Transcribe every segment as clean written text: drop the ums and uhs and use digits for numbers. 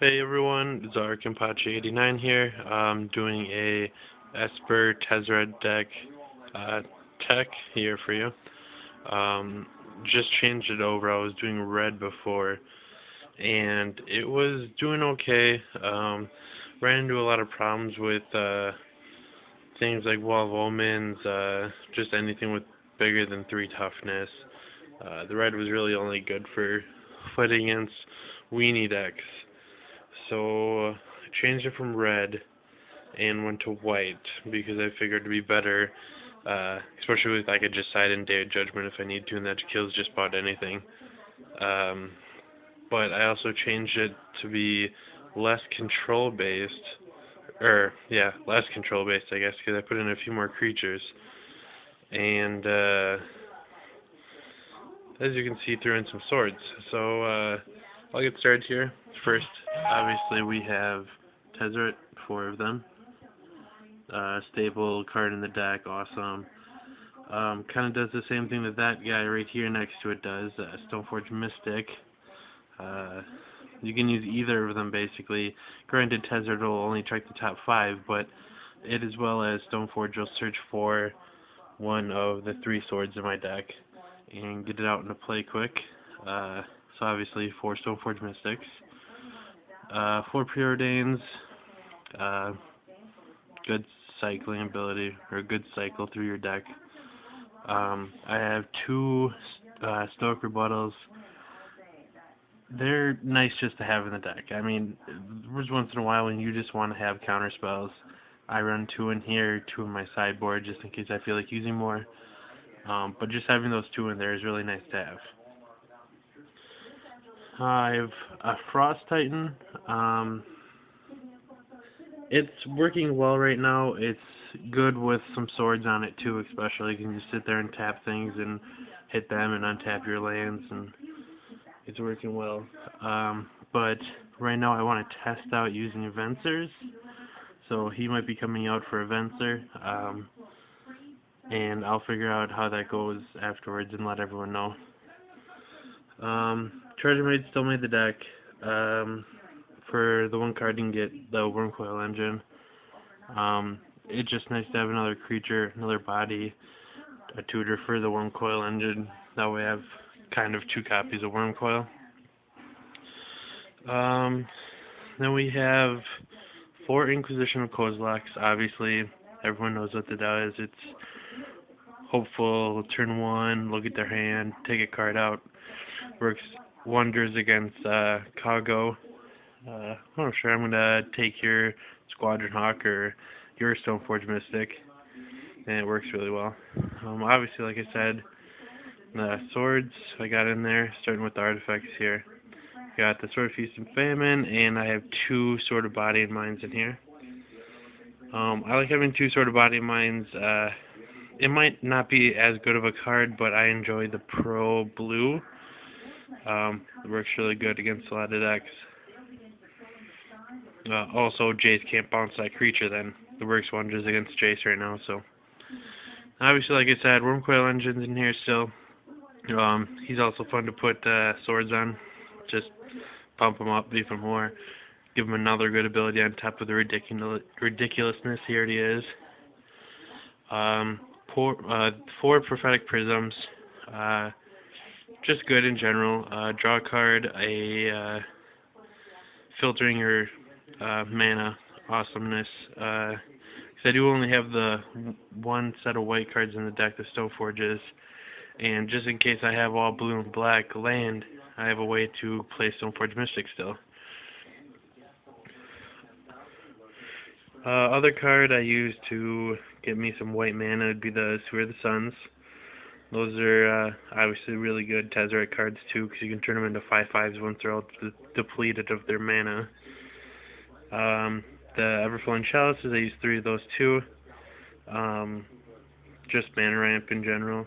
Hey everyone, Zarkinpachi89 here. Doing a Esper Tezzeret Deck uh, tech here for you. Um, just changed it over. I was doing red before, and it was doing okay. Ran into a lot of problems with things like Wall of Omens, just anything with bigger than 3 toughness. The red was really only good for fighting against weenie decks. So I changed it from red and went to white because I figured it'd be better, especially with I could just side in Day of Judgment if I need to, and that kills just about anything. Um, but I also changed it to be less control based, or yeah, less control based, I guess, because I put in a few more creatures. And as you can see, threw in some swords. So I'll get started here. First, obviously, we have Tezzeret, 4 of them. Stable card in the deck, awesome. Kind of does the same thing that guy right here next to it does, Stoneforge Mystic. You can use either of them basically. Granted, Tezzeret will only check the top 5, but it as well as Stoneforge will search for one of the 3 swords in my deck and get it out into play quick. So obviously 4 Stoneforge Mystics, 4 Preordains, good cycling ability, or good cycle through your deck. I have 2 Stoic Rebuttals. They're nice just to have in the deck. I mean, there's once in a while when you just want to have counter spells. I run 2 in here, 2 in my sideboard, just in case I feel like using more. But just having those 2 in there is really nice to have. I have a Frost Titan. It's working well right now. It's good with some swords on it too, especially. You can just sit there and tap things and hit them and untap your lands, and it's working well. But right now I want to test out using Vencers. So he might be coming out for a Venser. And I'll figure out how that goes afterwards and let everyone know. Treasure Maid still made the deck. For the 1 card you can get the Wormcoil Engine. It's just nice to have another creature, another body, a tutor for the Wormcoil Engine. That way I have kind of 2 copies of Wormcoil. Then we have 4 Inquisition of Kozilek's. Obviously, everyone knows what that does. It's hopeful, turn 1, look at their hand, take a card out. Works wonders against Kago. I'm sure I'm going to take your Squadron Hawk or your Stoneforge Mystic, and it works really well. Obviously, like I said, the swords I got in there, starting with the artifacts here. Got the Sword of Feast and Famine, and I have 2 Sword of Body and Minds in here. I like having 2 Sword of Body and Minds. It might not be as good of a card, but I enjoy the Pro Blue. It works really good against a lot of decks. Also, Jace can't bounce that creature then. It works wonders against Jace right now, so. Obviously, like I said, Wormcoil Engine's in here still. He's also fun to put swords on. Just pump him up, beef him more. Give him another good ability on top of the ridiculousness he already is. 4 Prophetic Prisms. Just good in general. Draw a card, filtering your mana awesomeness. Because I do only have the 1 set of white cards in the deck, the Stoneforges. And just in case I have all blue and black land, I have a way to play Stoneforge Mystic still. Other card I use to get me some white mana would be the Sphere of the Suns. Those are obviously really good Tezzeret cards too, because you can turn them into 5/5s once they're all depleted of their mana. The Everflowing Chalices, I use 3 of those too. Just mana ramp in general.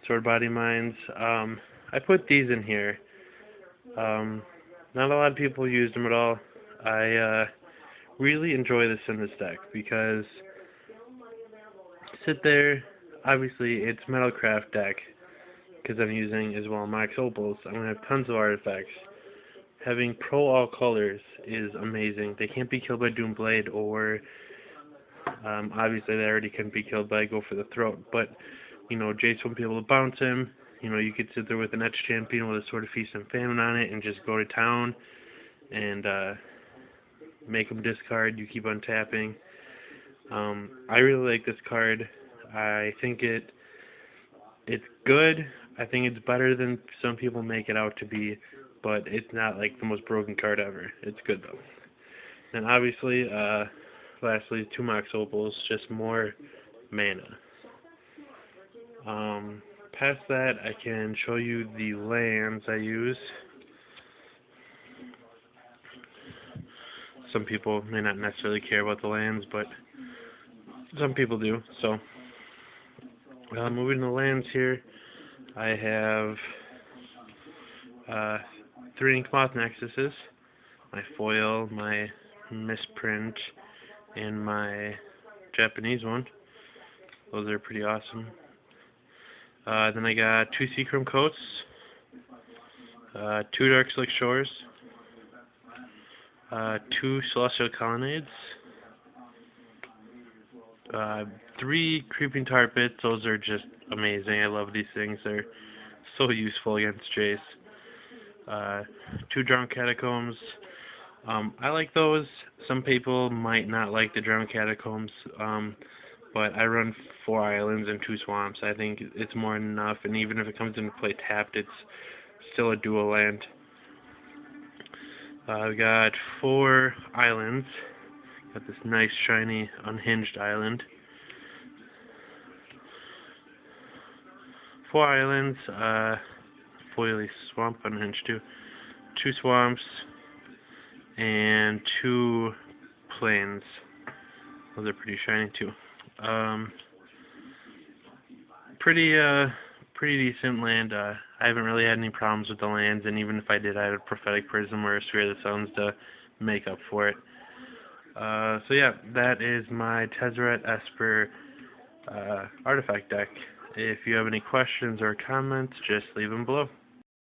Sword Body Minds. I put these in here. Not a lot of people used them at all. I really enjoy this in this deck because sit there. Obviously, it's Metalcraft deck because I'm using as well Max Opals. I'm gonna have tons of artifacts. having Pro All Colors is amazing. They can't be killed by Doomblade, or obviously they already couldn't be killed by Go for the Throat, but Jace won't be able to bounce him. You could sit there with an Etch Champion with a Sword of Feast and Famine on it and just go to town and make him discard. You keep on tapping. I really like this card. I think it's good. I think it's better than some people make it out to be, but it's not like the most broken card ever. It's good though. And obviously, lastly, 2 Mox Opals, just more mana. Past that, I can show you the lands I use. Some people may not necessarily care about the lands, but some people do. So, moving to lands here, I have 3 Inkmoth Nexuses, my foil, my misprint, and my Japanese one. Those are pretty awesome. Then I got 2 Seachrome Coats, 2 Dark Slick Shores, 2 Celestial Colonnades, 3 Creeping Tar Pits. Those are just amazing. I love these things. They're so useful against Jace. 2 Drowned Catacombs. I like those. Some people might not like the Drowned Catacombs, but I run 4 islands and 2 swamps. I think it's more than enough, and even if it comes into play tapped, it's still a dual land. I've got 4 islands. Got this nice, shiny, unhinged island. 4 islands, foily swamp, unhinged too. 2 swamps, and 2 plains. Those are pretty shiny too. Pretty decent land. I haven't really had any problems with the lands, and even if I did, I had a Prophetic Prism or a Sphere of the Suns to make up for it. So yeah, that is my Tezzeret Esper artifact deck. If you have any questions or comments, just leave them below.